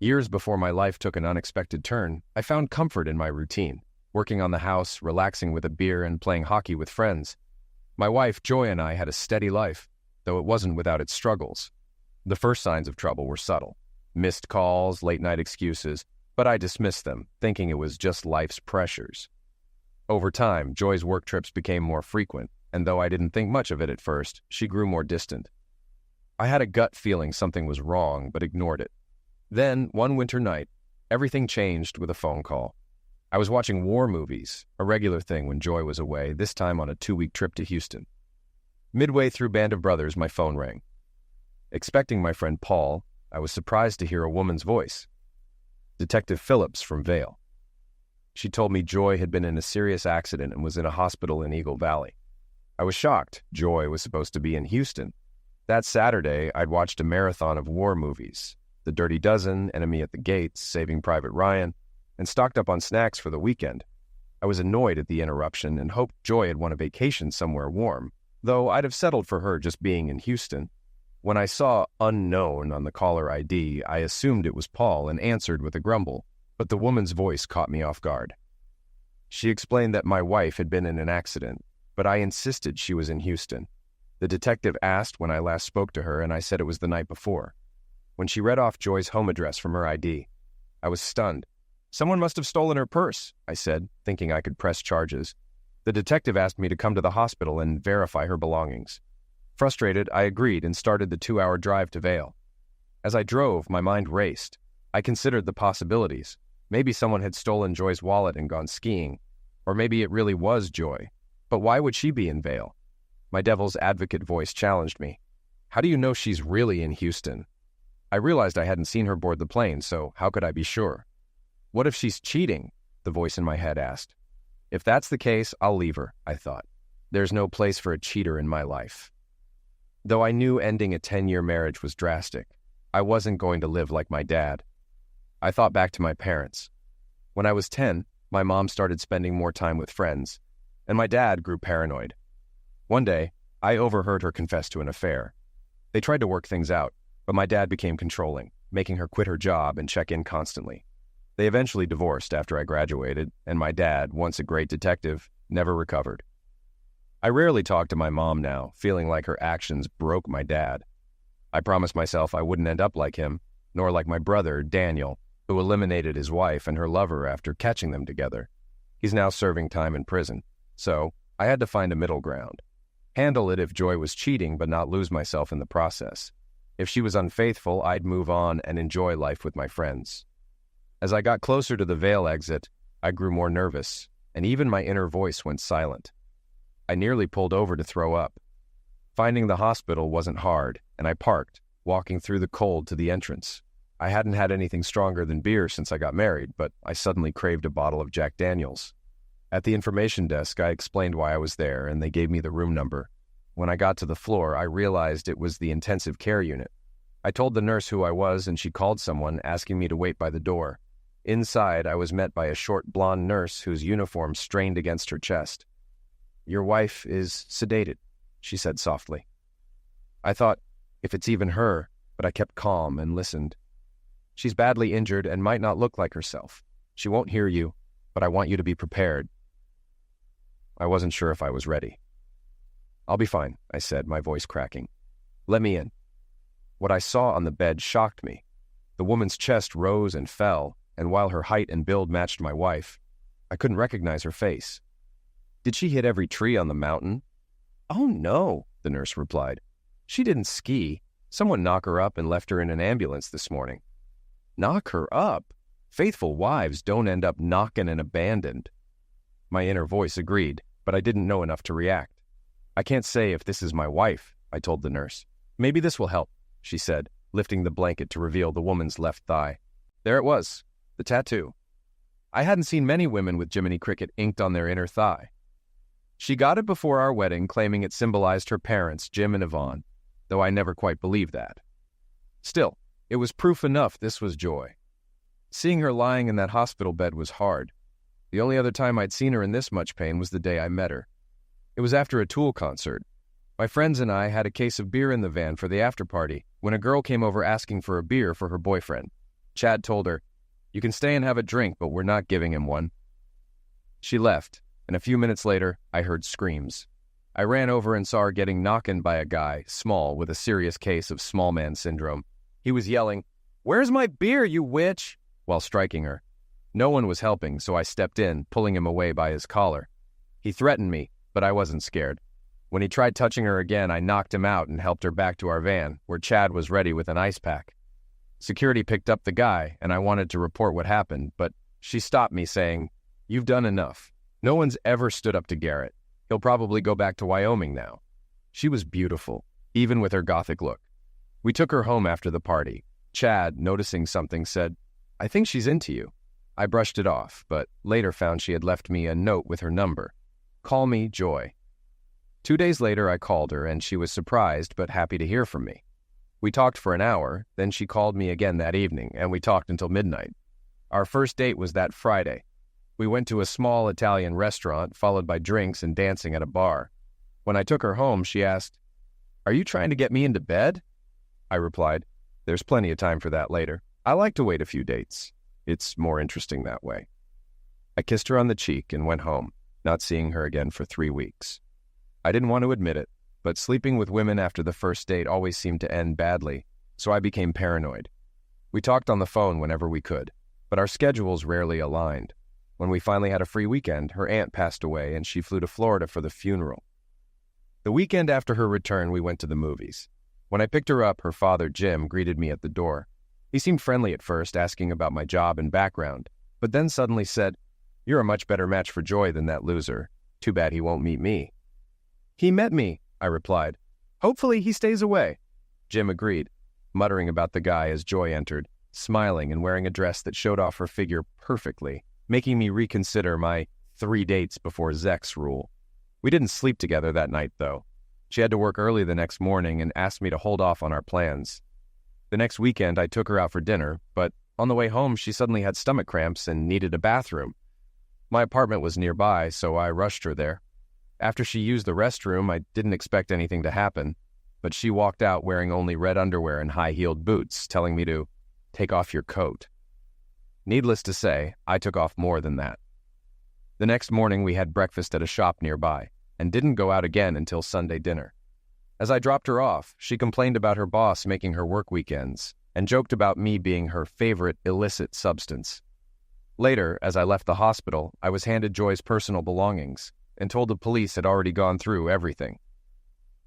Years before my life took an unexpected turn, I found comfort in my routine, working on the house, relaxing with a beer, and playing hockey with friends. My wife, Joy, and I had a steady life, though it wasn't without its struggles. The first signs of trouble were subtle. Missed calls, late-night excuses, but I dismissed them, thinking it was just life's pressures. Over time, Joy's work trips became more frequent, and though I didn't think much of it at first, she grew more distant. I had a gut feeling something was wrong, but ignored it. Then, one winter night, everything changed with a phone call. I was watching war movies, a regular thing when Joy was away, this time on a 2-week trip to Houston. Midway through Band of Brothers, my phone rang. Expecting my friend Paul, I was surprised to hear a woman's voice. Detective Phillips from Vail. She told me Joy had been in a serious accident and was in a hospital in Eagle Valley. I was shocked. Joy was supposed to be in Houston. That Saturday, I'd watched a marathon of war movies, The Dirty Dozen, Enemy at the Gates, Saving Private Ryan, and stocked up on snacks for the weekend. I was annoyed at the interruption and hoped Joy had won a vacation somewhere warm, though I'd have settled for her just being in Houston. When I saw unknown on the caller ID, I assumed it was Paul and answered with a grumble, but the woman's voice caught me off guard. She explained that my wife had been in an accident, but I insisted she was in Houston. The detective asked when I last spoke to her, and I said it was the night before. When she read off Joy's home address from her ID, I was stunned. "Someone must have stolen her purse," I said, thinking I could press charges. The detective asked me to come to the hospital and verify her belongings. Frustrated, I agreed and started the 2-hour drive to Vail. As I drove, my mind raced. I considered the possibilities. Maybe someone had stolen Joy's wallet and gone skiing. Or maybe it really was Joy. But why would she be in Vail? My devil's advocate voice challenged me. "How do you know she's really in Houston?" I realized I hadn't seen her board the plane, so how could I be sure? "What if she's cheating?" the voice in my head asked. "If that's the case, I'll leave her," I thought. There's no place for a cheater in my life. Though I knew ending a 10-year marriage was drastic, I wasn't going to live like my dad. I thought back to my parents. When I was 10, my mom started spending more time with friends, and my dad grew paranoid. One day, I overheard her confess to an affair. They tried to work things out, but my dad became controlling, making her quit her job and check in constantly. They eventually divorced after I graduated, and my dad, once a great detective, never recovered. I rarely talk to my mom now, feeling like her actions broke my dad. I promised myself I wouldn't end up like him, nor like my brother, Daniel, who eliminated his wife and her lover after catching them together. He's now serving time in prison, so I had to find a middle ground. Handle it if Joy was cheating, but not lose myself in the process. If she was unfaithful, I'd move on and enjoy life with my friends. As I got closer to the Vail exit, I grew more nervous, and even my inner voice went silent. I nearly pulled over to throw up. Finding the hospital wasn't hard, and I parked, walking through the cold to the entrance. I hadn't had anything stronger than beer since I got married, but I suddenly craved a bottle of Jack Daniels. At the information desk, I explained why I was there, and they gave me the room number. When I got to the floor, I realized it was the intensive care unit. I told the nurse who I was, and she called someone, asking me to wait by the door. Inside, I was met by a short blonde nurse whose uniform strained against her chest. "Your wife is sedated," she said softly. I thought, if it's even her, but I kept calm and listened. "She's badly injured and might not look like herself. She won't hear you, but I want you to be prepared." I wasn't sure if I was ready. "I'll be fine," I said, my voice cracking. "Let me in." What I saw on the bed shocked me. The woman's chest rose and fell, and while her height and build matched my wife, I couldn't recognize her face. "Did she hit every tree on the mountain?" "Oh, no," the nurse replied. "She didn't ski. Someone knocked her up and left her in an ambulance this morning." "Knock her up? Faithful wives don't end up knocking and abandoned." My inner voice agreed, but I didn't know enough to react. "I can't say if this is my wife," I told the nurse. "Maybe this will help," she said, lifting the blanket to reveal the woman's left thigh. There it was, the tattoo. I hadn't seen many women with Jiminy Cricket inked on their inner thigh. She got it before our wedding, claiming it symbolized her parents, Jim and Yvonne, though I never quite believed that. Still, it was proof enough this was Joy. Seeing her lying in that hospital bed was hard. The only other time I'd seen her in this much pain was the day I met her. It was after a Tool concert. My friends and I had a case of beer in the van for the after party when a girl came over asking for a beer for her boyfriend. Chad told her, "You can stay and have a drink, but we're not giving him one." She left, and a few minutes later, I heard screams. I ran over and saw her getting knocked by a guy, small, with a serious case of small man syndrome. He was yelling, "Where's my beer, you witch?" while striking her. No one was helping, so I stepped in, pulling him away by his collar. He threatened me, but I wasn't scared. When he tried touching her again, I knocked him out and helped her back to our van, where Chad was ready with an ice pack. Security picked up the guy, and I wanted to report what happened, but she stopped me saying, "You've done enough. No one's ever stood up to Garrett. He'll probably go back to Wyoming now." She was beautiful, even with her gothic look. We took her home after the party. Chad, noticing something, said, "I think she's into you." I brushed it off, but later found she had left me a note with her number. "Call me Joy." 2 days later, I called her, and she was surprised but happy to hear from me. We talked for an hour, then she called me again that evening, and we talked until midnight. Our first date was that Friday. We went to a small Italian restaurant, followed by drinks and dancing at a bar. When I took her home, she asked, "Are you trying to get me into bed?" I replied, "There's plenty of time for that later. I like to wait a few dates. It's more interesting that way." I kissed her on the cheek and went home, not seeing her again for 3 weeks. I didn't want to admit it, but sleeping with women after the first date always seemed to end badly, so I became paranoid. We talked on the phone whenever we could, but our schedules rarely aligned. When we finally had a free weekend, her aunt passed away and she flew to Florida for the funeral. The weekend after her return, we went to the movies. When I picked her up, her father, Jim, greeted me at the door. He seemed friendly at first, asking about my job and background, but then suddenly said, "You're a much better match for Joy than that loser. Too bad he won't meet me." "He met me," I replied. "Hopefully he stays away." Jim agreed, muttering about the guy as Joy entered, smiling and wearing a dress that showed off her figure perfectly, making me reconsider my 3 dates before Zex rule. We didn't sleep together that night, though. She had to work early the next morning and asked me to hold off on our plans. The next weekend, I took her out for dinner, but on the way home, she suddenly had stomach cramps and needed a bathroom. My apartment was nearby, so I rushed her there. After she used the restroom, I didn't expect anything to happen, but she walked out wearing only red underwear and high-heeled boots, telling me to take off your coat. Needless to say, I took off more than that. The next morning, we had breakfast at a shop nearby, and didn't go out again until Sunday dinner. As I dropped her off, she complained about her boss making her work weekends, and joked about me being her favorite illicit substance. Later, as I left the hospital, I was handed Joy's personal belongings, and told the police had already gone through everything.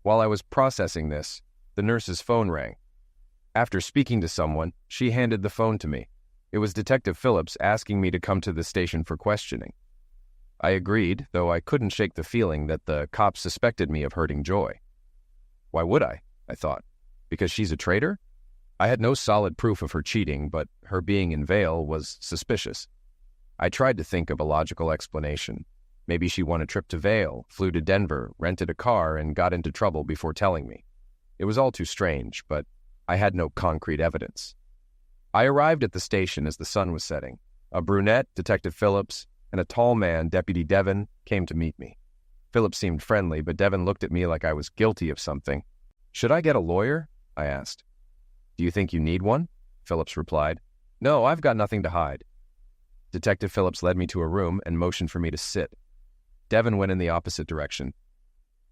While I was processing this, the nurse's phone rang. After speaking to someone, she handed the phone to me. It was Detective Phillips asking me to come to the station for questioning. I agreed, though I couldn't shake the feeling that the cops suspected me of hurting Joy. Why would I thought. Because she's a traitor? I had no solid proof of her cheating, but her being in Vail was suspicious. I tried to think of a logical explanation. Maybe she won a trip to Vail, flew to Denver, rented a car, and got into trouble before telling me. It was all too strange, but I had no concrete evidence. I arrived at the station as the sun was setting. A brunette, Detective Phillips, and a tall man, Deputy Devon, came to meet me. Phillips seemed friendly, but Devon looked at me like I was guilty of something. "Should I get a lawyer?" I asked. "Do you think you need one?" Phillips replied. "No, I've got nothing to hide." Detective Phillips led me to a room and motioned for me to sit. Devon went in the opposite direction.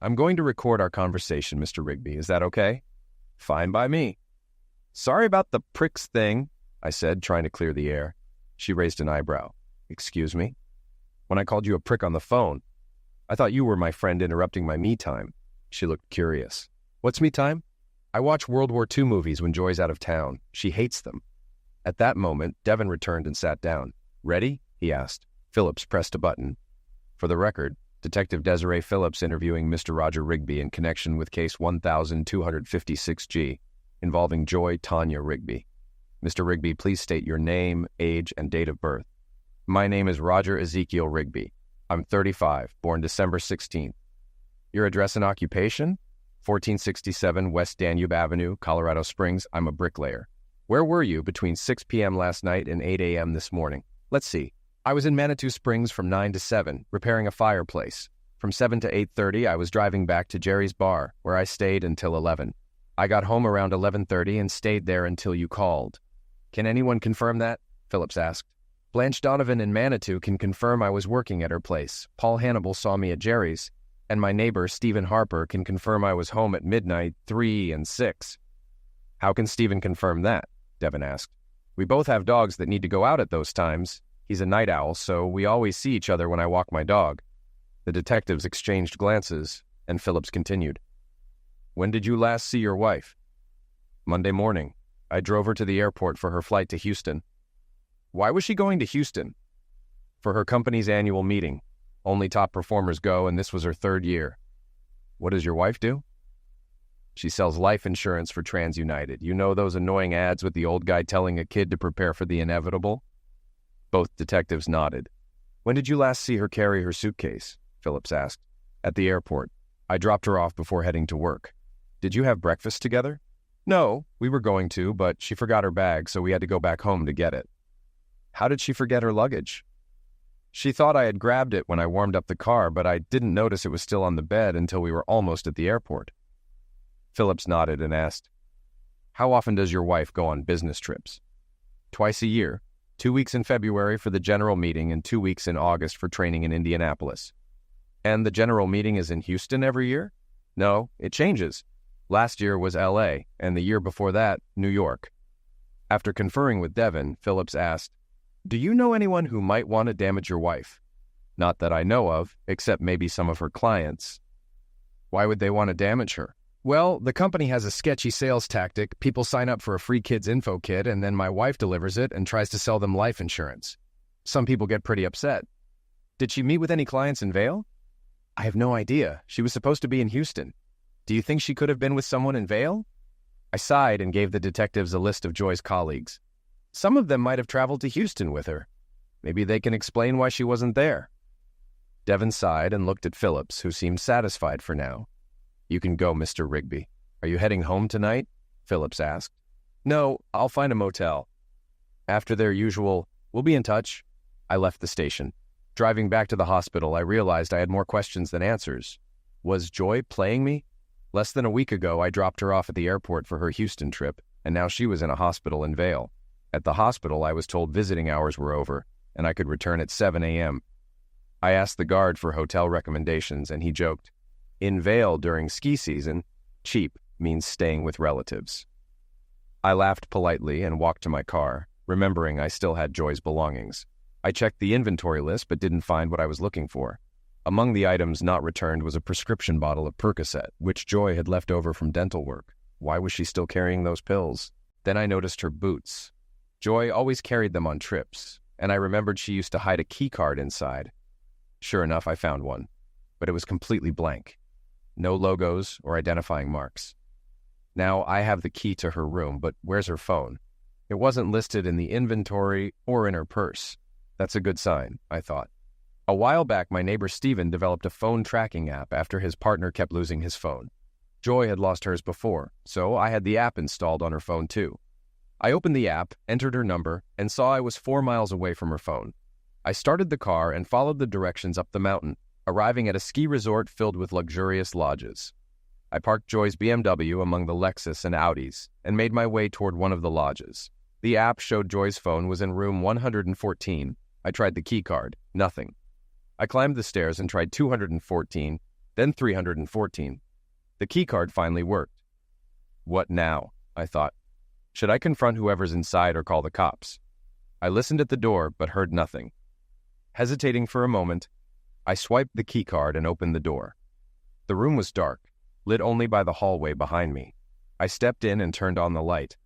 "I'm going to record our conversation, Mr. Rigby. Is that okay?" "Fine by me." "Sorry about the pricks thing," I said, trying to clear the air. She raised an eyebrow. "Excuse me?" "When I called you a prick on the phone, I thought you were my friend interrupting my me time." She looked curious. "What's me time?" "I watch World War II movies when Joy's out of town. She hates them." At that moment, Devon returned and sat down. "Ready?" he asked. Phillips pressed a button. For the record, Detective Desiree Phillips interviewing Mr. Roger Rigby in connection with case 1256G, involving Joy Tanya Rigby. Mr. Rigby, please state your name, age, and date of birth. "My name is Roger Ezekiel Rigby. I'm 35, born December 16th. Your address and occupation? 1467 West Danube Avenue, Colorado Springs. I'm a bricklayer. Where were you between 6 p.m. last night and 8 a.m. this morning? Let's see. I was in Manitou Springs from 9 to 7, repairing a fireplace. From 7 to 8:30, I was driving back to Jerry's Bar, where I stayed until 11. I got home around 11:30 and stayed there until you called. Can anyone confirm that? Phillips asked. Blanche Donovan in Manitou can confirm I was working at her place. Paul Hannibal saw me at Jerry's, and my neighbor, Stephen Harper, can confirm I was home at midnight, 3 and 6. How can Stephen confirm that? Devin asked. We both have dogs that need to go out at those times. He's a night owl, so we always see each other when I walk my dog. The detectives exchanged glances, and Phillips continued. When did you last see your wife? Monday morning. I drove her to the airport for her flight to Houston. Why was she going to Houston? For her company's annual meeting. Only top performers go, and this was her 3rd year. What does your wife do? She sells life insurance for TransUnited. You know those annoying ads with the old guy telling a kid to prepare for the inevitable? Both detectives nodded. When did you last see her carry her suitcase? Phillips asked. At the airport. I dropped her off before heading to work. Did you have breakfast together? No, we were going to, but she forgot her bag, so we had to go back home to get it. How did she forget her luggage? She thought I had grabbed it when I warmed up the car, but I didn't notice it was still on the bed until we were almost at the airport. Phillips nodded and asked, How often does your wife go on business trips? Twice a year, 2 weeks in February for the general meeting and 2 weeks in August for training in Indianapolis. And the general meeting is in Houston every year? No, it changes. Last year was L.A., and the year before that, New York. After conferring with Devin, Phillips asked, Do you know anyone who might want to damage your wife? Not that I know of, except maybe some of her clients. Why would they want to damage her? Well, the company has a sketchy sales tactic. People sign up for a free kids info kit, and then my wife delivers it and tries to sell them life insurance. Some people get pretty upset. Did she meet with any clients in Vail? I have no idea. She was supposed to be in Houston. Do you think she could have been with someone in Vail? I sighed and gave the detectives a list of Joy's colleagues. Some of them might have traveled to Houston with her. Maybe they can explain why she wasn't there. Devin sighed and looked at Phillips, who seemed satisfied for now. You can go, Mr. Rigby. Are you heading home tonight? Phillips asked. No, I'll find a motel. After their usual, we'll be in touch, I left the station. Driving back to the hospital, I realized I had more questions than answers. Was Joy playing me? Less than a week ago, I dropped her off at the airport for her Houston trip, and now she was in a hospital in Vail. At the hospital, I was told visiting hours were over, and I could return at 7 a.m. I asked the guard for hotel recommendations, and he joked, In Vail during ski season, cheap means staying with relatives. I laughed politely and walked to my car, remembering I still had Joy's belongings. I checked the inventory list but didn't find what I was looking for. Among the items not returned was a prescription bottle of Percocet, which Joy had left over from dental work. Why was she still carrying those pills? Then I noticed her boots. Joy always carried them on trips, and I remembered she used to hide a key card inside. Sure enough, I found one, but it was completely blank. No logos or identifying marks. Now I have the key to her room, but where's her phone? It wasn't listed in the inventory or in her purse. That's a good sign, I thought. A while back, my neighbor Stephen developed a phone tracking app after his partner kept losing his phone. Joy had lost hers before, so I had the app installed on her phone too. I opened the app, entered her number, and saw I was 4 miles away from her phone. I started the car and followed the directions up the mountain, arriving at a ski resort filled with luxurious lodges. I parked Joy's BMW among the Lexus and Audis and made my way toward one of the lodges. The app showed Joy's phone was in room 114. I tried the key card. Nothing. I climbed the stairs and tried 214, then 314. The key card finally worked. What now? I thought. Should I confront whoever's inside or call the cops? I listened at the door but heard nothing. Hesitating for a moment, I swiped the key card and opened the door. The room was dark, lit only by the hallway behind me. I stepped in and turned on the light.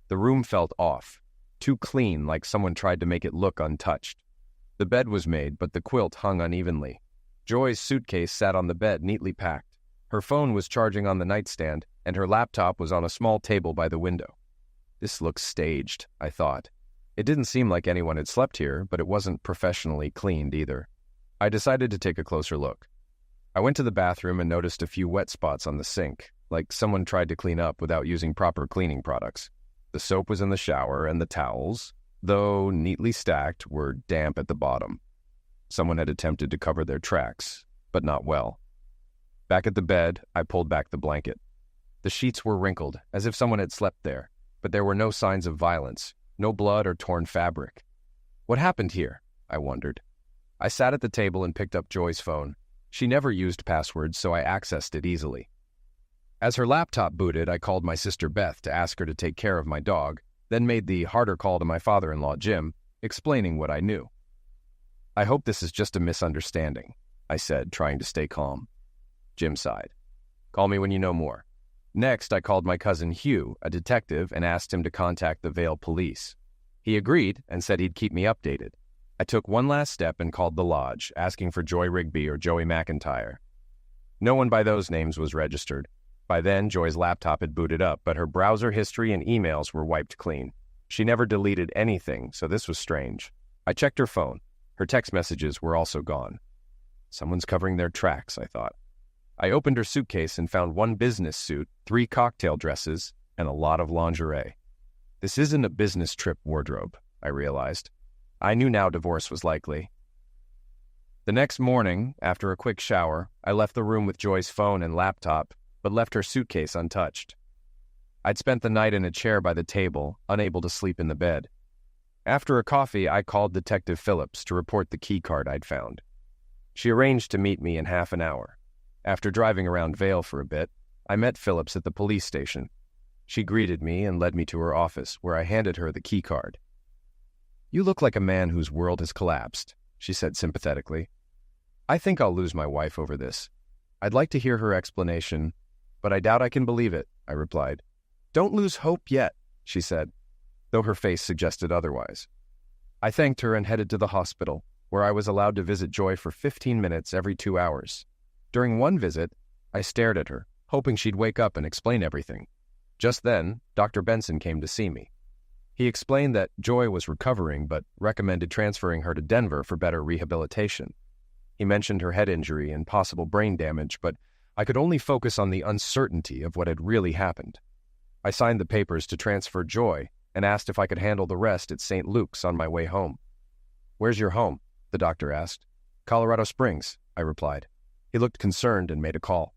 The room felt off, too clean, like someone tried to make it look untouched. The bed was made, but the quilt hung unevenly. Joy's suitcase sat on the bed, neatly packed. Her phone was charging on the nightstand, and her laptop was on a small table by the window. This looks staged, I thought. It didn't seem like anyone had slept here, but it wasn't professionally cleaned either. I decided to take a closer look. I went to the bathroom and noticed a few wet spots on the sink, like someone tried to clean up without using proper cleaning products. The soap was in the shower, and the towels, though neatly stacked, were damp at the bottom. Someone had attempted to cover their tracks, but not well. Back at the bed, I pulled back the blanket. The sheets were wrinkled, as if someone had slept there, but there were no signs of violence. No blood or torn fabric. What happened here? I wondered. I sat at the table and picked up Joy's phone. She never used passwords, so I accessed it easily. As her laptop booted, I called my sister Beth to ask her to take care of my dog, then made the harder call to my father-in-law, Jim, explaining what I knew. I hope this is just a misunderstanding, I said, trying to stay calm. Jim sighed. Call me when you know more. Next, I called my cousin Hugh, a detective, and asked him to contact the Vale police. He agreed and said he'd keep me updated. I took one last step and called the lodge, asking for Joy Rigby or Joey McIntyre. No one by those names was registered. By then, Joy's laptop had booted up, but her browser history and emails were wiped clean. She never deleted anything, so this was strange. I checked her phone. Her text messages were also gone. Someone's covering their tracks, I thought. I opened her suitcase and found one business suit, 3 cocktail dresses, and a lot of lingerie. This isn't a business trip wardrobe, I realized. I knew now divorce was likely. The next morning, after a quick shower, I left the room with Joy's phone and laptop, but left her suitcase untouched. I'd spent the night in a chair by the table, unable to sleep in the bed. After a coffee, I called Detective Phillips to report the key card I'd found. She arranged to meet me in half an hour. After driving around Vale for a bit, I met Phillips at the police station. She greeted me and led me to her office, where I handed her the key card. You look like a man whose world has collapsed, she said sympathetically. I think I'll lose my wife over this. I'd like to hear her explanation, but I doubt I can believe it, I replied. Don't lose hope yet, she said, though her face suggested otherwise. I thanked her and headed to the hospital, where I was allowed to visit Joy for 15 minutes every 2 hours. During one visit, I stared at her, hoping she'd wake up and explain everything. Just then, Dr. Benson came to see me. He explained that Joy was recovering, but recommended transferring her to Denver for better rehabilitation. He mentioned her head injury and possible brain damage, but I could only focus on the uncertainty of what had really happened. I signed the papers to transfer Joy and asked if I could handle the rest at St. Luke's on my way home. Where's your home? The doctor asked. Colorado Springs, I replied. He looked concerned and made a call.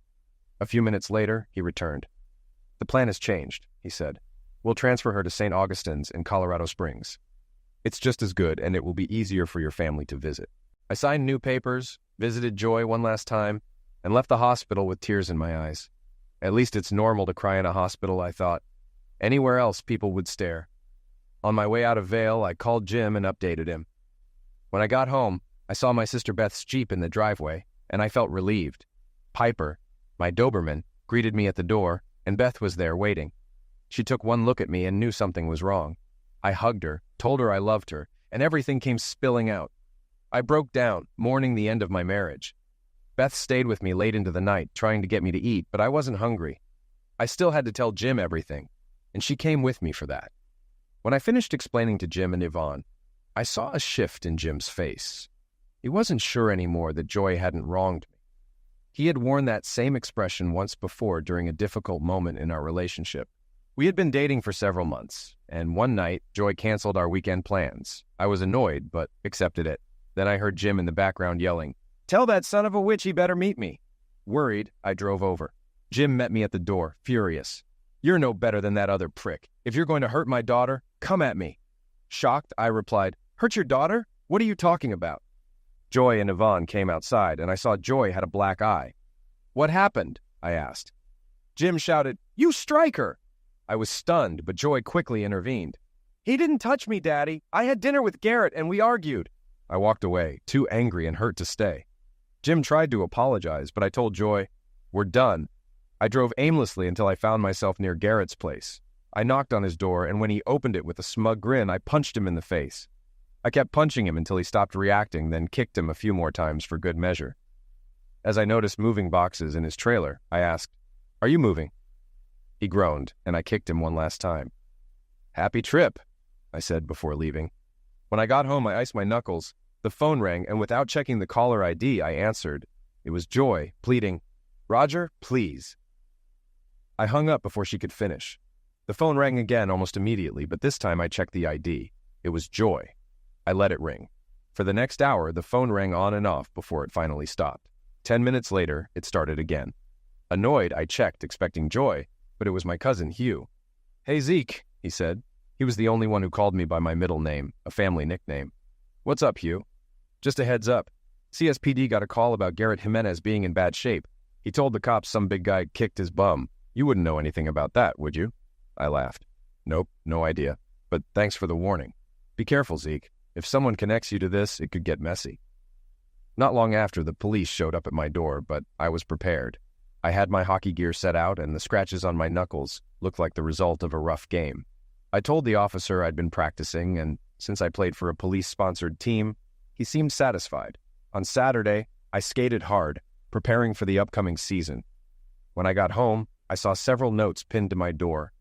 A few minutes later, he returned. The plan has changed, he said. We'll transfer her to St. Augustine's in Colorado Springs. It's just as good, and it will be easier for your family to visit. I signed new papers, visited Joy one last time, and left the hospital with tears in my eyes. At least it's normal to cry in a hospital, I thought. Anywhere else, people would stare. On my way out of Vale, I called Jim and updated him. When I got home, I saw my sister Beth's Jeep in the driveway, and I felt relieved. Piper, my Doberman, greeted me at the door, and Beth was there waiting. She took one look at me and knew something was wrong. I hugged her, told her I loved her, and everything came spilling out. I broke down, mourning the end of my marriage. Beth stayed with me late into the night, trying to get me to eat, but I wasn't hungry. I still had to tell Jim everything, and she came with me for that. When I finished explaining to Jim and Yvonne, I saw a shift in Jim's face. He wasn't sure anymore that Joy hadn't wronged me. He had worn that same expression once before during a difficult moment in our relationship. We had been dating for several months, and one night, Joy canceled our weekend plans. I was annoyed, but accepted it. Then I heard Jim in the background yelling, "Tell that son of a witch he better meet me." Worried, I drove over. Jim met me at the door, furious. "You're no better than that other prick. If you're going to hurt my daughter, come at me." Shocked, I replied, "Hurt your daughter? What are you talking about?" Joy and Yvonne came outside, and I saw Joy had a black eye. "What happened?" I asked. Jim shouted, "You strike her!" I was stunned, but Joy quickly intervened. "He didn't touch me, Daddy. I had dinner with Garrett, and we argued." I walked away, too angry and hurt to stay. Jim tried to apologize, but I told Joy, "We're done." I drove aimlessly until I found myself near Garrett's place. I knocked on his door, and when he opened it with a smug grin, I punched him in the face. I kept punching him until he stopped reacting, then kicked him a few more times for good measure. As I noticed moving boxes in his trailer, I asked, "Are you moving?" He groaned, and I kicked him one last time. "Happy trip," I said before leaving. When I got home, I iced my knuckles. The phone rang, and without checking the caller ID, I answered. It was Joy, pleading, "Roger, please." I hung up before she could finish. The phone rang again almost immediately, but this time I checked the ID. It was Joy. I let it ring. For the next hour, the phone rang on and off before it finally stopped. 10 minutes later, it started again. Annoyed, I checked, expecting Joy, but it was my cousin Hugh. "Hey, Zeke," he said. He was the only one who called me by my middle name, a family nickname. "What's up, Hugh?" "Just a heads up. CSPD got a call about Garrett Jimenez being in bad shape. He told the cops some big guy kicked his bum. You wouldn't know anything about that, would you?" I laughed. "Nope, no idea. But thanks for the warning. Be careful, Zeke. If someone connects you to this, it could get messy." Not long after, the police showed up at my door, but I was prepared. I had my hockey gear set out, and the scratches on my knuckles looked like the result of a rough game. I told the officer I'd been practicing, and since I played for a police-sponsored team, he seemed satisfied. On Saturday, I skated hard, preparing for the upcoming season. When I got home, I saw several notes pinned to my door,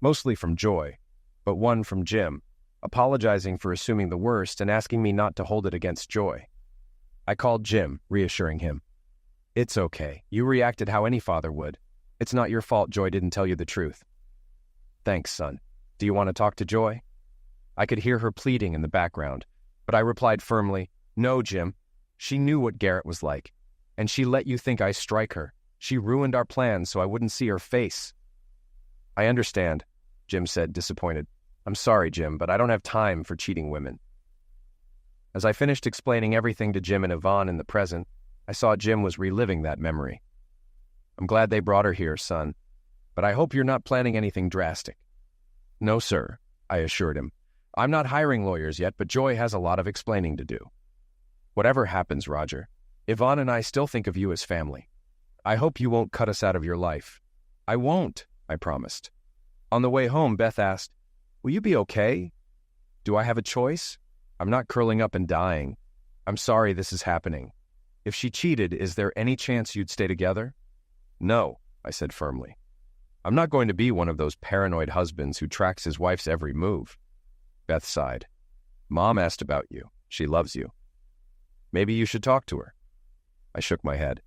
mostly from Joy, but one from Jim, apologizing for assuming the worst and asking me not to hold it against Joy. I called Jim, reassuring him. "It's okay. You reacted how any father would. It's not your fault Joy didn't tell you the truth." "Thanks, son. Do you want to talk to Joy?" I could hear her pleading in the background, but I replied firmly, "No, Jim. She knew what Garrett was like, and she let you think I strike her. She ruined our plans so I wouldn't see her face." "I understand," Jim said, disappointed. "I'm sorry, Jim, but I don't have time for cheating women." As I finished explaining everything to Jim and Yvonne in the present, I saw Jim was reliving that memory. "I'm glad they brought her here, son, but I hope you're not planning anything drastic." "No, sir," I assured him. "I'm not hiring lawyers yet, but Joy has a lot of explaining to do." "Whatever happens, Roger, Yvonne and I still think of you as family. I hope you won't cut us out of your life." "I won't," I promised. On the way home, Beth asked, "Will you be okay? Do I have a choice? I'm not curling up and dying. I'm sorry this is happening. If she cheated, is there any chance you'd stay together?" "No," I said firmly. "I'm not going to be one of those paranoid husbands who tracks his wife's every move." Beth sighed. "Mom asked about you. She loves you. Maybe you should talk to her." I shook my head.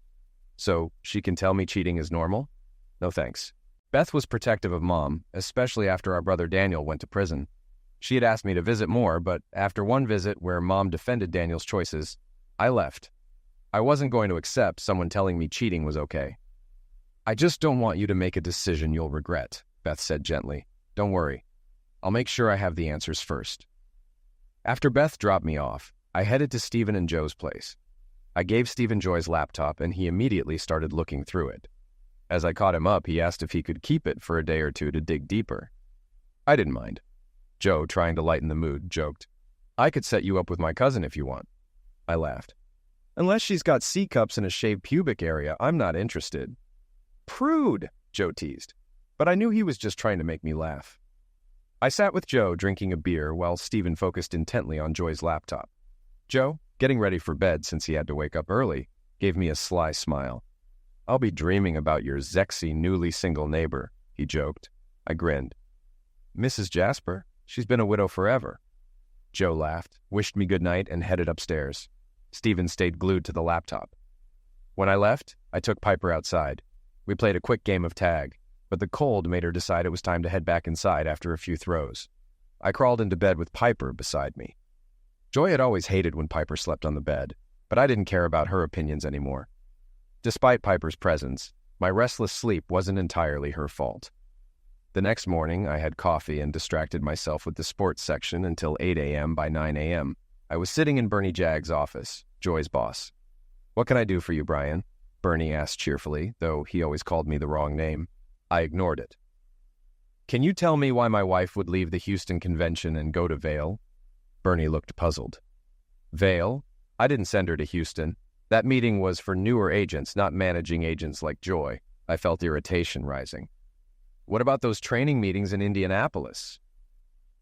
"So she can tell me cheating is normal?" "No thanks." Beth was protective of Mom, especially after our brother Daniel went to prison. She had asked me to visit more, but after one visit where Mom defended Daniel's choices, I left. I wasn't going to accept someone telling me cheating was okay. "I just don't want you to make a decision you'll regret," Beth said gently. "Don't worry. I'll make sure I have the answers first." After Beth dropped me off, I headed to Stephen and Joe's place. I gave Stephen Joy's laptop, and he immediately started looking through it. As I caught him up, he asked if he could keep it for a day or two to dig deeper. I didn't mind. Joe, trying to lighten the mood, joked, "I could set you up with my cousin if you want." I laughed. "Unless she's got C-cups and a shaved pubic area, I'm not interested." "Prude," Joe teased, but I knew he was just trying to make me laugh. I sat with Joe drinking a beer while Stephen focused intently on Joy's laptop. Joe, getting ready for bed since he had to wake up early, gave me a sly smile. "I'll be dreaming about your sexy, newly single neighbor," he joked. I grinned. "Mrs. Jasper, she's been a widow forever." Joe laughed, wished me good night, and headed upstairs. Stephen stayed glued to the laptop. When I left, I took Piper outside. We played a quick game of tag, but the cold made her decide it was time to head back inside after a few throws. I crawled into bed with Piper beside me. Joy had always hated when Piper slept on the bed, but I didn't care about her opinions anymore. Despite Piper's presence, my restless sleep wasn't entirely her fault. The next morning, I had coffee and distracted myself with the sports section until 8 a.m. By 9 a.m., I was sitting in Bernie Jagg's office, Joy's boss. "What can I do for you, Brian?" Bernie asked cheerfully, though he always called me the wrong name. I ignored it. "Can you tell me why my wife would leave the Houston convention and go to Vail?" Bernie looked puzzled. "Vail? I didn't send her to Houston. That meeting was for newer agents, not managing agents like Joy." I felt irritation rising. "What about those training meetings in Indianapolis?"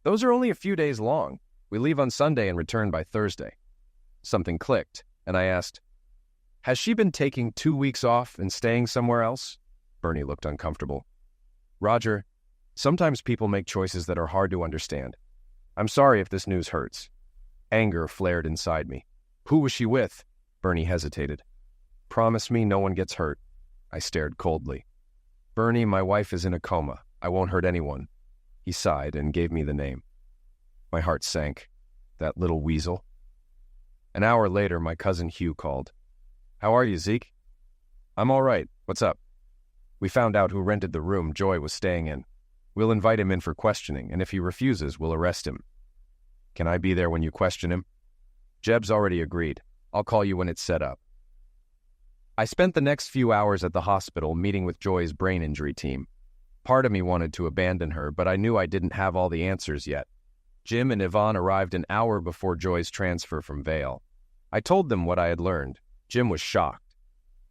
"Those are only a few days long. We leave on Sunday and return by Thursday." Something clicked, and I asked, "Has she been taking 2 weeks off and staying somewhere else?" Bernie looked uncomfortable. "Roger, sometimes people make choices that are hard to understand. I'm sorry if this news hurts." Anger flared inside me. "Who was she with?" Bernie hesitated. "Promise me no one gets hurt." I stared coldly. "Bernie, my wife is in a coma. I won't hurt anyone." He sighed and gave me the name. My heart sank. That little weasel. An hour later, my cousin Hugh called. "How are you, Zeke?" "I'm all right. What's up?" "We found out who rented the room Joy was staying in." We'll invite him in for questioning, and if he refuses, we'll arrest him. Can I be there when you question him? Jeb's already agreed. I'll call you when it's set up. I spent the next few hours at the hospital meeting with Joy's brain injury team. Part of me wanted to abandon her, but I knew I didn't have all the answers yet. Jim and Yvonne arrived an hour before Joy's transfer from Vail. I told them what I had learned. Jim was shocked,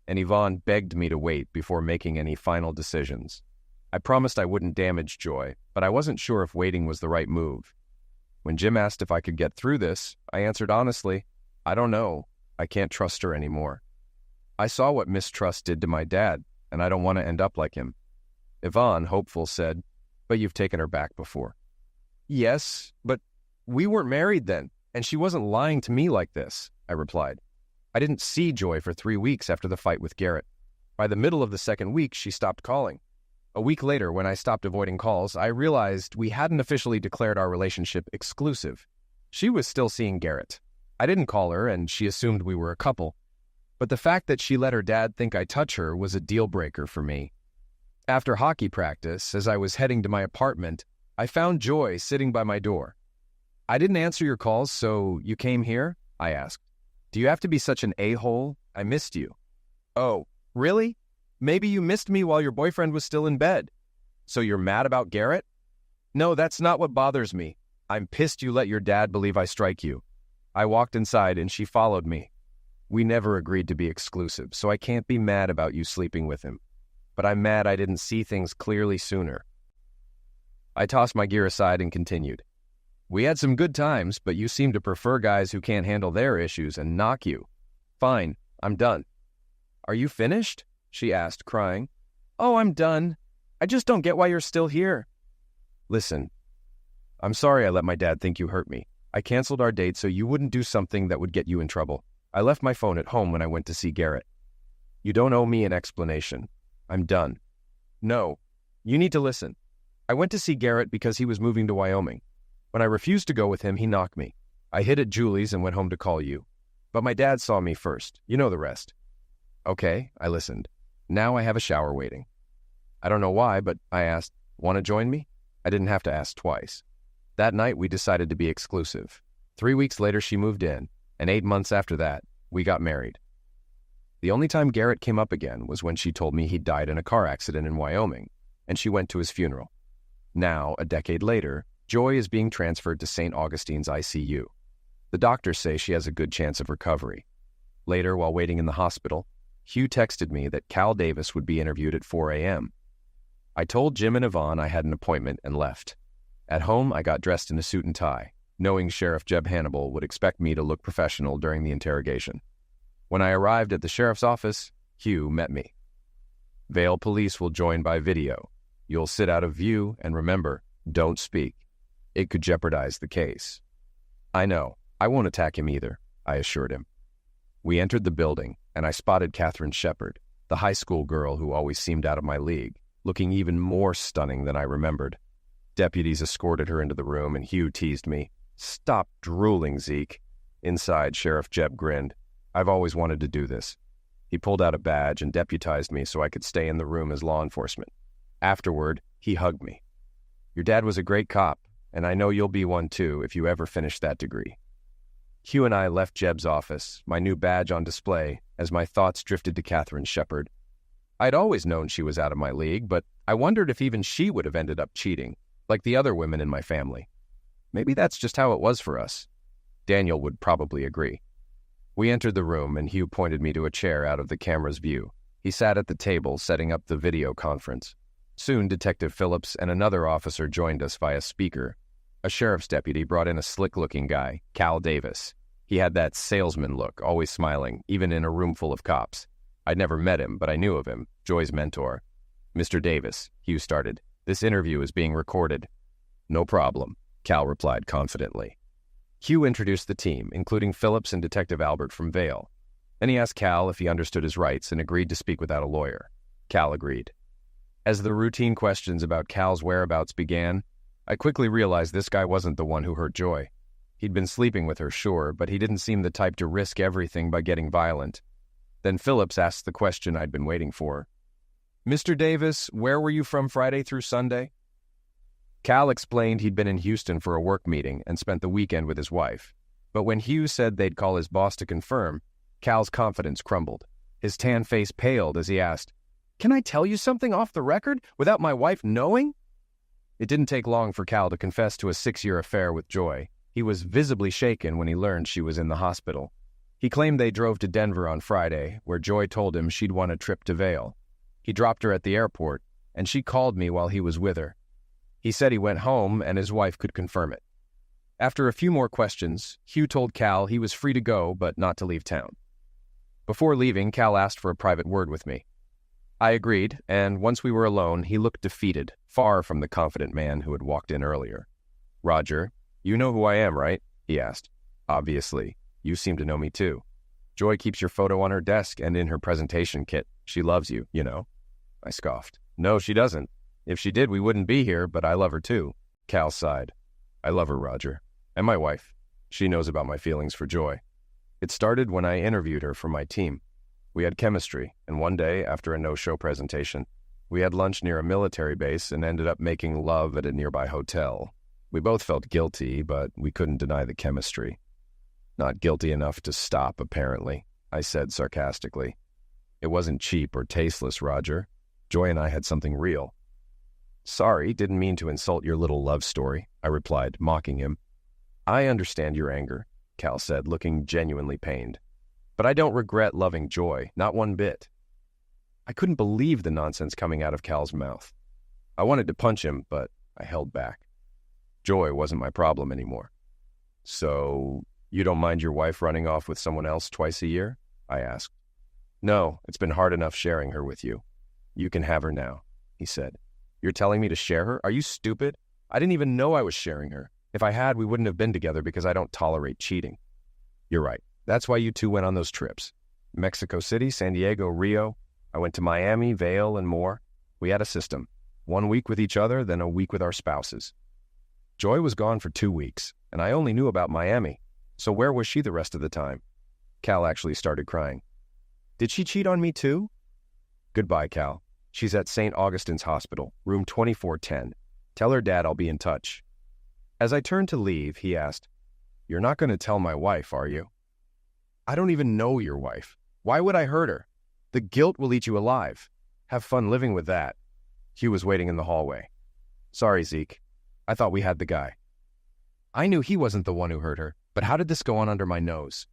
and Yvonne begged me to wait before making any final decisions. I promised I wouldn't damage Joy, but I wasn't sure if waiting was the right move. When Jim asked if I could get through this, I answered honestly, I don't know. I can't trust her anymore. I saw what mistrust did to my dad, and I don't want to end up like him. Yvonne, hopeful, said, but you've taken her back before. Yes, but we weren't married then, and she wasn't lying to me like this, I replied. I didn't see Joy for 3 weeks after the fight with Garrett. By the middle of the second week, she stopped calling. A week later, when I stopped avoiding calls, I realized we hadn't officially declared our relationship exclusive. She was still seeing Garrett. I didn't call her, and she assumed we were a couple. But the fact that she let her dad think I touch her was a deal-breaker for me. After hockey practice, as I was heading to my apartment, I found Joy sitting by my door. I didn't answer your calls, so you came here? I asked. Do you have to be such an a-hole? I missed you. Oh, really? Maybe you missed me while your boyfriend was still in bed. So you're mad about Garrett? No, that's not what bothers me. I'm pissed you let your dad believe I strike you. I walked inside and she followed me. We never agreed to be exclusive, so I can't be mad about you sleeping with him. But I'm mad I didn't see things clearly sooner. I tossed my gear aside and continued. We had some good times, but you seem to prefer guys who can't handle their issues and knock you. Fine, I'm done. Are you finished? She asked, crying. Oh, I'm done. I just don't get why you're still here. Listen, I'm sorry I let my dad think you hurt me. I canceled our date so you wouldn't do something that would get you in trouble. I left my phone at home when I went to see Garrett. You don't owe me an explanation. I'm done. No, you need to listen. I went to see Garrett because he was moving to Wyoming. When I refused to go with him, he knocked me. I hid at Julie's and went home to call you. But my dad saw me first. You know the rest. Okay, I listened. Now I have a shower waiting. I don't know why, but I asked, want to join me? I didn't have to ask twice. That night, we decided to be exclusive. 3 weeks later, she moved in, and 8 months after that, we got married. The only time Garrett came up again was when she told me he died in a car accident in Wyoming, and she went to his funeral. Now, a decade later, Joy is being transferred to St. Augustine's ICU. The doctors say she has a good chance of recovery. Later, while waiting in the hospital, Hugh texted me that Cal Davis would be interviewed at 4 a.m. I told Jim and Yvonne I had an appointment and left. At home, I got dressed in a suit and tie, knowing Sheriff Jeb Hannibal would expect me to look professional during the interrogation. When I arrived at the sheriff's office, Hugh met me. Vail police will join by video. You'll sit out of view, and remember, don't speak. It could jeopardize the case. I know. I won't attack him either, I assured him. We entered the building, and I spotted Catherine Shepard, the high school girl who always seemed out of my league, looking even more stunning than I remembered. Deputies escorted her into the room, and Hugh teased me. Stop drooling, Zeke. Inside, Sheriff Jeb grinned. I've always wanted to do this. He pulled out a badge and deputized me so I could stay in the room as law enforcement. Afterward, he hugged me. Your dad was a great cop, and I know you'll be one too if you ever finish that degree. Hugh and I left Jeb's office, my new badge on display, as my thoughts drifted to Catherine Shepard. I'd always known she was out of my league, but I wondered if even she would have ended up cheating, like the other women in my family. Maybe that's just how it was for us. Daniel would probably agree. We entered the room, and Hugh pointed me to a chair out of the camera's view. He sat at the table, setting up the video conference. Soon, Detective Phillips and another officer joined us via speaker. A sheriff's deputy brought in a slick-looking guy, Cal Davis. He had that salesman look, always smiling, even in a room full of cops. I'd never met him, but I knew of him, Joy's mentor. Mr. Davis, Hugh started. This interview is being recorded. No problem, Cal replied confidently. Hugh introduced the team, including Phillips and Detective Albert from Vail. Then he asked Cal if he understood his rights and agreed to speak without a lawyer. Cal agreed. As the routine questions about Cal's whereabouts began, I quickly realized this guy wasn't the one who hurt Joy. He'd been sleeping with her, sure, but he didn't seem the type to risk everything by getting violent. Then Phillips asked the question I'd been waiting for. Mr. Davis, where were you from Friday through Sunday? Cal explained he'd been in Houston for a work meeting and spent the weekend with his wife. But when Hugh said they'd call his boss to confirm, Cal's confidence crumbled. His tan face paled as he asked, "Can I tell you something off the record without my wife knowing?" It didn't take long for Cal to confess to a 6-year affair with Joy. He was visibly shaken when he learned she was in the hospital. He claimed they drove to Denver on Friday, where Joy told him she'd won a trip to Vail. He dropped her at the airport, and she called me while he was with her. He said he went home and his wife could confirm it. After a few more questions, Hugh told Cal he was free to go but not to leave town. Before leaving, Cal asked for a private word with me. I agreed, and once we were alone, he looked defeated, far from the confident man who had walked in earlier. "Roger, you know who I am, right?" he asked. "Obviously. You seem to know me too. Joy keeps your photo on her desk and in her presentation kit. She loves you, you know." I scoffed. "No, she doesn't. If she did, we wouldn't be here, but I love her too." Cal sighed. "I love her, Roger. And my wife. She knows about my feelings for Joy. It started when I interviewed her for my team. We had chemistry, and one day, after a no-show presentation, we had lunch near a military base and ended up making love at a nearby hotel. We both felt guilty, but we couldn't deny the chemistry. Not guilty enough to stop, apparently," I said sarcastically. "It wasn't cheap or tasteless, Roger. Joy and I had something real." "Sorry, didn't mean to insult your little love story," I replied, mocking him. "I understand your anger," Cal said, looking genuinely pained. "But I don't regret loving Joy, not one bit." I couldn't believe the nonsense coming out of Cal's mouth. I wanted to punch him, but I held back. Joy wasn't my problem anymore. "So, you don't mind your wife running off with someone else twice a year?" I asked. "No, it's been hard enough sharing her with you. You can have her now," he said. "You're telling me to share her? Are you stupid? I didn't even know I was sharing her. If I had, we wouldn't have been together because I don't tolerate cheating." "You're right. That's why you two went on those trips. Mexico City, San Diego, Rio. I went to Miami, Vail, and more. We had a system. 1 week with each other, then a week with our spouses. Joy was gone for 2 weeks, and I only knew about Miami. So where was she the rest of the time?" Cal actually started crying. "Did she cheat on me too?" "Goodbye, Cal. She's at St. Augustine's Hospital, room 2410. Tell her dad I'll be in touch." As I turned to leave, he asked, "You're not going to tell my wife, are you?" "I don't even know your wife. Why would I hurt her? The guilt will eat you alive. Have fun living with that." Hugh was waiting in the hallway. "Sorry, Zeke. I thought we had the guy." I knew he wasn't the one who hurt her, but how did this go on under my nose?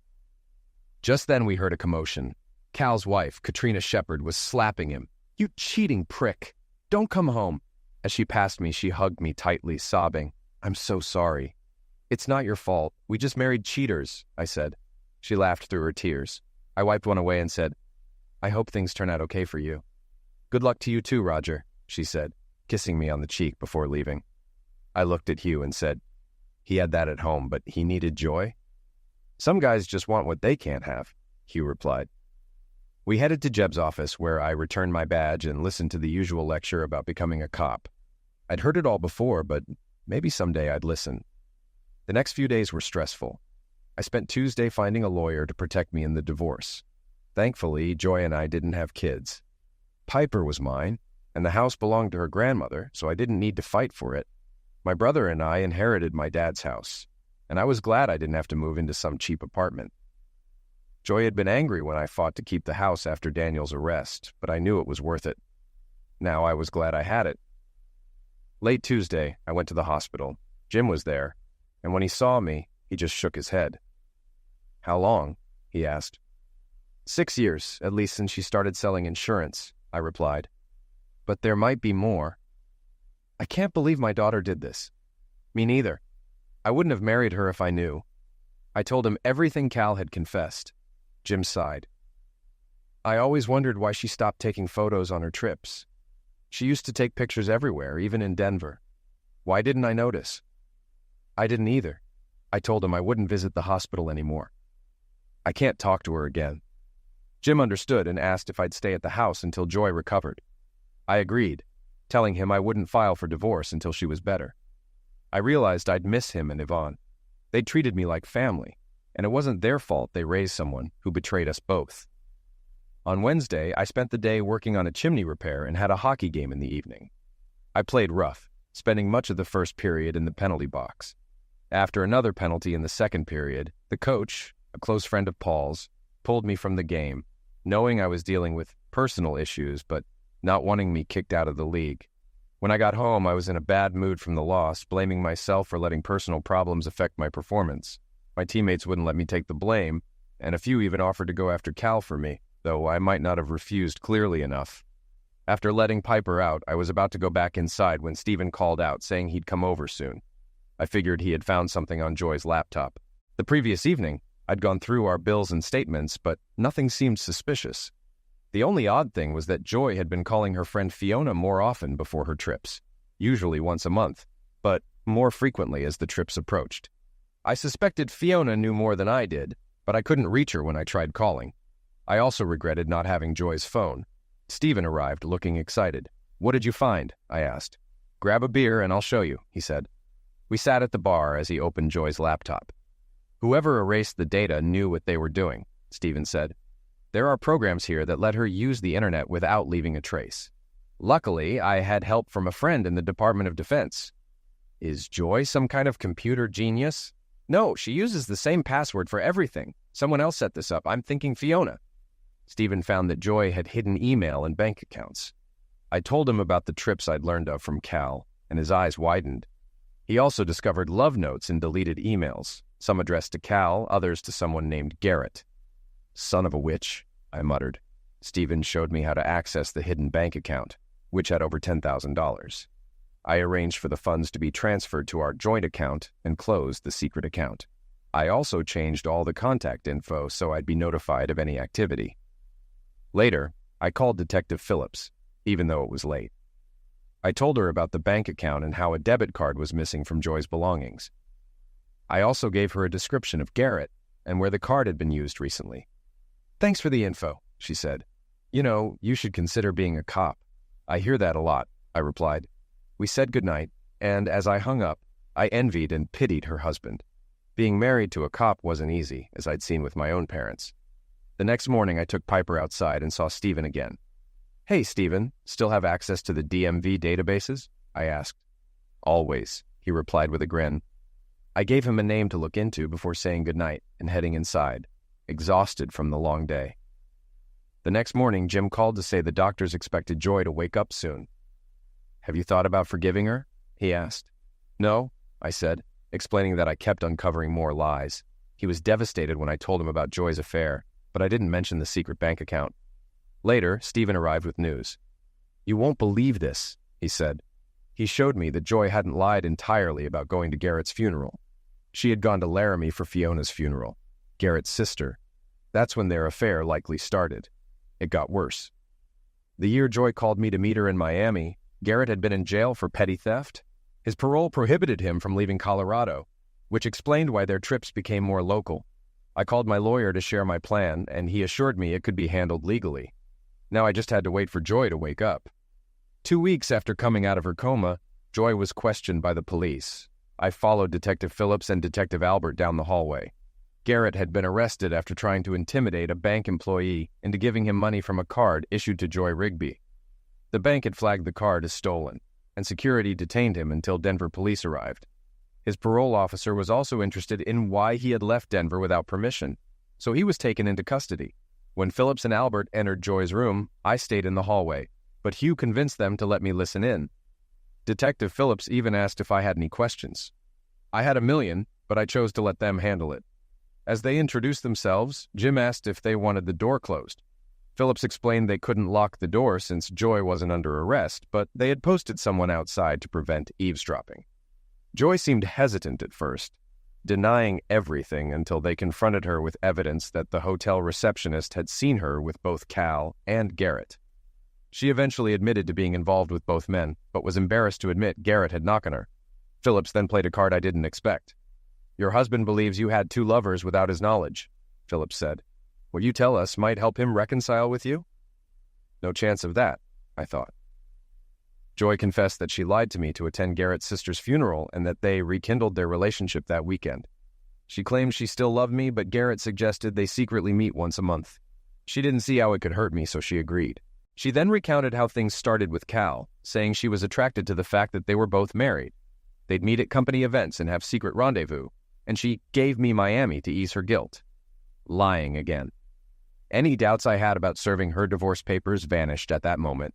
Just then we heard a commotion. Cal's wife, Katrina Shepard, was slapping him. "You cheating prick. Don't come home." As she passed me, she hugged me tightly, sobbing. "I'm so sorry." "It's not your fault. We just married cheaters," I said. She laughed through her tears. I wiped one away and said, "I hope things turn out okay for you." "Good luck to you too, Roger," she said, kissing me on the cheek before leaving. I looked at Hugh and said, "He had that at home, but he needed Joy?" "Some guys just want what they can't have," Hugh replied. We headed to Jeb's office, where I returned my badge and listened to the usual lecture about becoming a cop. I'd heard it all before, but maybe someday I'd listen. The next few days were stressful. I spent Tuesday finding a lawyer to protect me in the divorce. Thankfully, Joy and I didn't have kids. Piper was mine, and the house belonged to her grandmother, so I didn't need to fight for it. My brother and I inherited my dad's house, and I was glad I didn't have to move into some cheap apartment. Joy had been angry when I fought to keep the house after Daniel's arrest, but I knew it was worth it. Now I was glad I had it. Late Tuesday, I went to the hospital. Jim was there, and when he saw me, he just shook his head. "How long?" he asked. 6 years, at least since she started selling insurance," I replied. "But there might be more." "I can't believe my daughter did this." "Me neither. I wouldn't have married her if I knew." I told him everything Cal had confessed. Jim sighed. "I always wondered why she stopped taking photos on her trips. She used to take pictures everywhere, even in Denver. Why didn't I notice?" "I didn't either." I told him I wouldn't visit the hospital anymore. "I can't talk to her again." Jim understood and asked if I'd stay at the house until Joy recovered. I agreed, telling him I wouldn't file for divorce until she was better. I realized I'd miss him and Yvonne. They treated me like family, and it wasn't their fault they raised someone who betrayed us both. On Wednesday, I spent the day working on a chimney repair and had a hockey game in the evening. I played rough, spending much of the first period in the penalty box. After another penalty in the second period, the coach, a close friend of Paul's, pulled me from the game, knowing I was dealing with personal issues but not wanting me kicked out of the league. When I got home, I was in a bad mood from the loss, blaming myself for letting personal problems affect my performance. My teammates wouldn't let me take the blame, and a few even offered to go after Cal for me, though I might not have refused clearly enough. After letting Piper out, I was about to go back inside when Steven called out, saying he'd come over soon. I figured he had found something on Joy's laptop. The previous evening, I'd gone through our bills and statements, but nothing seemed suspicious. The only odd thing was that Joy had been calling her friend Fiona more often before her trips, usually once a month, but more frequently as the trips approached. I suspected Fiona knew more than I did, but I couldn't reach her when I tried calling. I also regretted not having Joy's phone. Steven arrived, looking excited. "What did you find?" I asked. "Grab a beer and I'll show you," he said. We sat at the bar as he opened Joy's laptop. "Whoever erased the data knew what they were doing," Steven said. "There are programs here that let her use the internet without leaving a trace. Luckily, I had help from a friend in the Department of Defense." "Is Joy some kind of computer genius?" "No, she uses the same password for everything. Someone else set this up. I'm thinking Fiona." Steven found that Joy had hidden email and bank accounts. I told him about the trips I'd learned of from Cal, and his eyes widened. He also discovered love notes in deleted emails, some addressed to Cal, others to someone named Garrett. "Son of a witch," I muttered. Steven showed me how to access the hidden bank account, which had over $10,000. I arranged for the funds to be transferred to our joint account and closed the secret account. I also changed all the contact info so I'd be notified of any activity. Later, I called Detective Phillips, even though it was late. I told her about the bank account and how a debit card was missing from Joy's belongings. I also gave her a description of Garrett and where the card had been used recently. "Thanks for the info," she said. "You know, you should consider being a cop." "I hear that a lot," I replied. We said goodnight, and as I hung up, I envied and pitied her husband. Being married to a cop wasn't easy, as I'd seen with my own parents. The next morning, I took Piper outside and saw Steven again. "Hey, Steven, still have access to the DMV databases?" I asked. "Always," he replied with a grin. I gave him a name to look into before saying goodnight and heading inside, exhausted from the long day. The next morning, Jim called to say the doctors expected Joy to wake up soon. "Have you thought about forgiving her?" he asked. "No," I said, explaining that I kept uncovering more lies. He was devastated when I told him about Joy's affair, but I didn't mention the secret bank account. Later, Steven arrived with news. "You won't believe this," he said. He showed me that Joy hadn't lied entirely about going to Garrett's funeral. She had gone to Laramie for Fiona's funeral, Garrett's sister. That's when their affair likely started. It got worse. The year Joy called me to meet her in Miami, Garrett had been in jail for petty theft. His parole prohibited him from leaving Colorado, which explained why their trips became more local. I called my lawyer to share my plan, and he assured me it could be handled legally. Now I just had to wait for Joy to wake up. 2 weeks after coming out of her coma, Joy was questioned by the police. I followed Detective Phillips and Detective Albert down the hallway. Garrett had been arrested after trying to intimidate a bank employee into giving him money from a card issued to Joy Rigby. The bank had flagged the card as stolen, and security detained him until Denver police arrived. His parole officer was also interested in why he had left Denver without permission, so he was taken into custody. When Phillips and Albert entered Joy's room, I stayed in the hallway, but Hugh convinced them to let me listen in. Detective Phillips even asked if I had any questions. I had a million, but I chose to let them handle it. As they introduced themselves, Jim asked if they wanted the door closed. Phillips explained they couldn't lock the door since Joy wasn't under arrest, but they had posted someone outside to prevent eavesdropping. Joy seemed hesitant at first, denying everything until they confronted her with evidence that the hotel receptionist had seen her with both Cal and Garrett. She eventually admitted to being involved with both men, but was embarrassed to admit Garrett had knocked on her. Phillips then played a card I didn't expect. "Your husband believes you had 2 lovers without his knowledge," Phillips said. "What you tell us might help him reconcile with you?" No chance of that, I thought. Joy confessed that she lied to me to attend Garrett's sister's funeral and that they rekindled their relationship that weekend. She claimed she still loved me, but Garrett suggested they secretly meet once a month. She didn't see how it could hurt me, so she agreed. She then recounted how things started with Cal, saying she was attracted to the fact that they were both married. They'd meet at company events and have secret rendezvous, and she gave me Miami to ease her guilt. Lying again. Any doubts I had about serving her divorce papers vanished at that moment.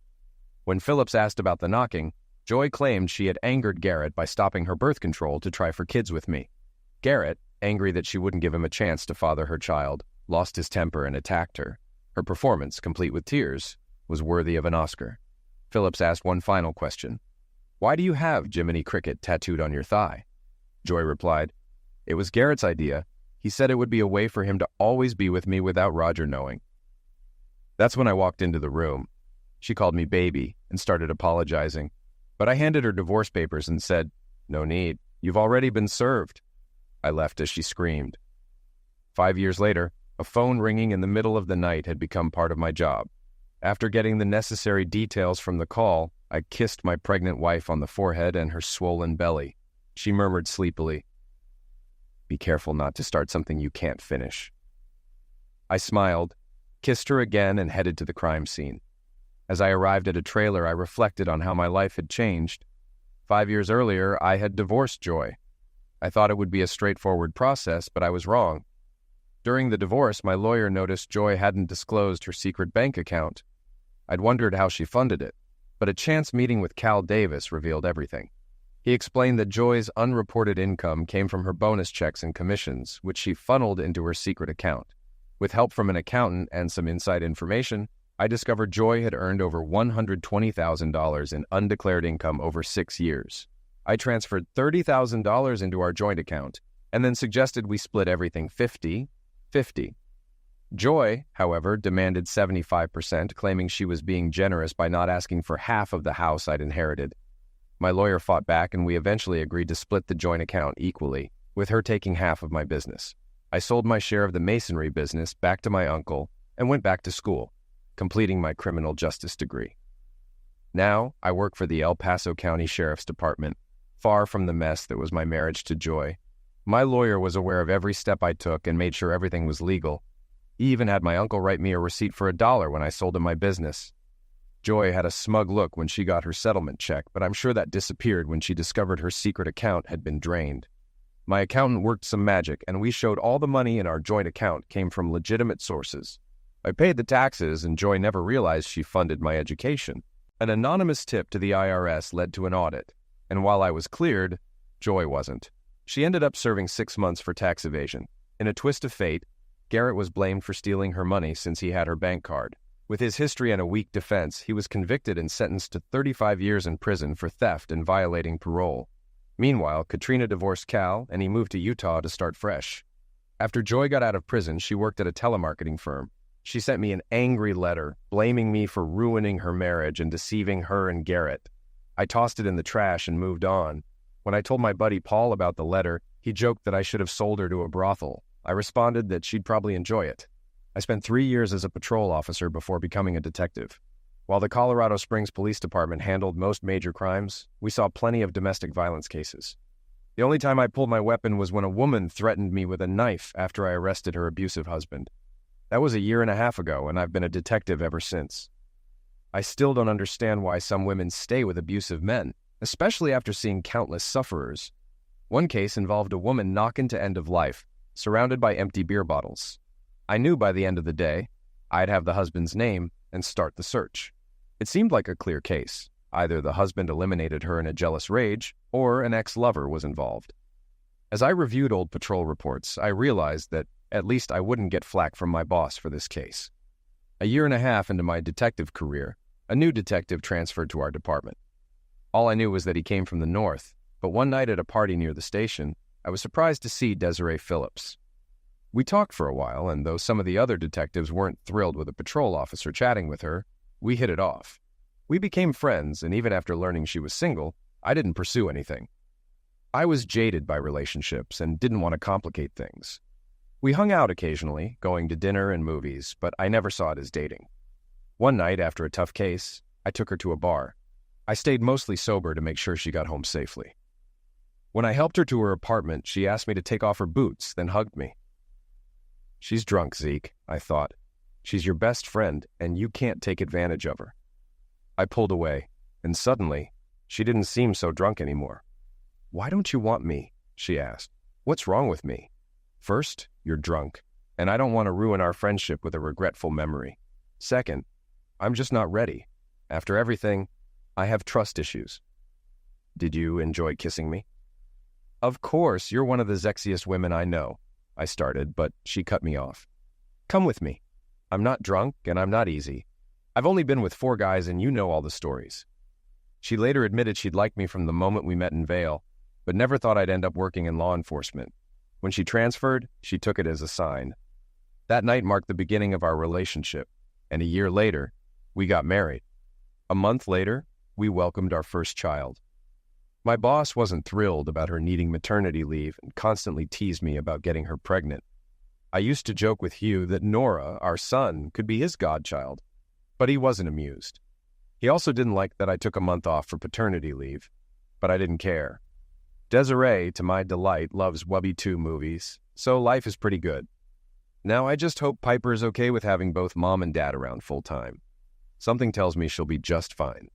When Phillips asked about the knocking, Joy claimed she had angered Garrett by stopping her birth control to try for kids with me. Garrett, angry that she wouldn't give him a chance to father her child, lost his temper and attacked her. Her performance, complete with tears, was worthy of an Oscar. Phillips asked one final question. "Why do you have Jiminy Cricket tattooed on your thigh?" Joy replied, "It was Garrett's idea. He said it would be a way for him to always be with me without Roger knowing." That's when I walked into the room. She called me baby and started apologizing, but I handed her divorce papers and said, "No need. You've already been served." I left as she screamed. 5 years later, a phone ringing in the middle of the night had become part of my job. After getting the necessary details from the call, I kissed my pregnant wife on the forehead and her swollen belly. She murmured sleepily, "Be careful not to start something you can't finish." I smiled, kissed her again, and headed to the crime scene. As I arrived at a trailer, I reflected on how my life had changed. 5 years earlier, I had divorced Joy. I thought it would be a straightforward process, but I was wrong. During the divorce, my lawyer noticed Joy hadn't disclosed her secret bank account. I'd wondered how she funded it, but a chance meeting with Cal Davis revealed everything. He explained that Joy's unreported income came from her bonus checks and commissions, which she funneled into her secret account. With help from an accountant and some inside information, I discovered Joy had earned over $120,000 in undeclared income over 6 years. I transferred $30,000 into our joint account, and then suggested we split everything 50-50. Joy, however, demanded 75%, claiming she was being generous by not asking for half of the house I'd inherited. My lawyer fought back, and we eventually agreed to split the joint account equally, with her taking half of my business. I sold my share of the masonry business back to my uncle and went back to school, completing my criminal justice degree. Now, I work for the El Paso County Sheriff's Department, far from the mess that was my marriage to Joy. My lawyer was aware of every step I took and made sure everything was legal. He even had my uncle write me a receipt for $1 when I sold him my business. Joy had a smug look when she got her settlement check, but I'm sure that disappeared when she discovered her secret account had been drained. My accountant worked some magic, and we showed all the money in our joint account came from legitimate sources. I paid the taxes, and Joy never realized she funded my education. An anonymous tip to the IRS led to an audit, and while I was cleared, Joy wasn't. She ended up serving 6 months for tax evasion. In a twist of fate, Garrett was blamed for stealing her money since he had her bank card. With his history and a weak defense, he was convicted and sentenced to 35 years in prison for theft and violating parole. Meanwhile, Katrina divorced Cal, and he moved to Utah to start fresh. After Joy got out of prison, she worked at a telemarketing firm. She sent me an angry letter, blaming me for ruining her marriage and deceiving her and Garrett. I tossed it in the trash and moved on. When I told my buddy Paul about the letter, he joked that I should have sold her to a brothel. I responded that she'd probably enjoy it. I spent 3 years as a patrol officer before becoming a detective. While the Colorado Springs Police Department handled most major crimes, we saw plenty of domestic violence cases. The only time I pulled my weapon was when a woman threatened me with a knife after I arrested her abusive husband. That was 1.5 years ago, and I've been a detective ever since. I still don't understand why some women stay with abusive men, especially after seeing countless sufferers. One case involved a woman knocking to end of life, surrounded by empty beer bottles. I knew by the end of the day, I'd have the husband's name and start the search. It seemed like a clear case. Either the husband eliminated her in a jealous rage, or an ex-lover was involved. As I reviewed old patrol reports, I realized that at least I wouldn't get flack from my boss for this case. 1.5 years into my detective career, a new detective transferred to our department. All I knew was that he came from the north, but one night at a party near the station, I was surprised to see Desiree Phillips. We talked for a while, and though some of the other detectives weren't thrilled with a patrol officer chatting with her, we hit it off. We became friends, and even after learning she was single, I didn't pursue anything. I was jaded by relationships and didn't want to complicate things. We hung out occasionally, going to dinner and movies, but I never saw it as dating. One night, after a tough case, I took her to a bar. I stayed mostly sober to make sure she got home safely. When I helped her to her apartment, she asked me to take off her boots, then hugged me. She's drunk, Zeke, I thought. She's your best friend, and you can't take advantage of her." I pulled away, and suddenly, she didn't seem so drunk anymore. "Why don't you want me?" she asked. "What's wrong with me?" "First, you're drunk, and I don't want to ruin our friendship with a regretful memory. Second, I'm just not ready. After everything, I have trust issues." "Did you enjoy kissing me?" "Of course, you're one of the sexiest women I know," I started, but she cut me off. "Come with me. I'm not drunk, and I'm not easy. I've only been with 4 guys, and you know all the stories." She later admitted she'd liked me from the moment we met in Vail, but never thought I'd end up working in law enforcement. When she transferred, she took it as a sign. That night marked the beginning of our relationship, and a year later, we got married. A month later, we welcomed our first child. My boss wasn't thrilled about her needing maternity leave and constantly teased me about getting her pregnant. I used to joke with Hugh that Nora, our son, could be his godchild, but he wasn't amused. He also didn't like that I took a month off for paternity leave, but I didn't care. Desiree, to my delight, loves Wubby 2 movies, so life is pretty good. Now I just hope Piper is okay with having both mom and dad around full time. Something tells me she'll be just fine.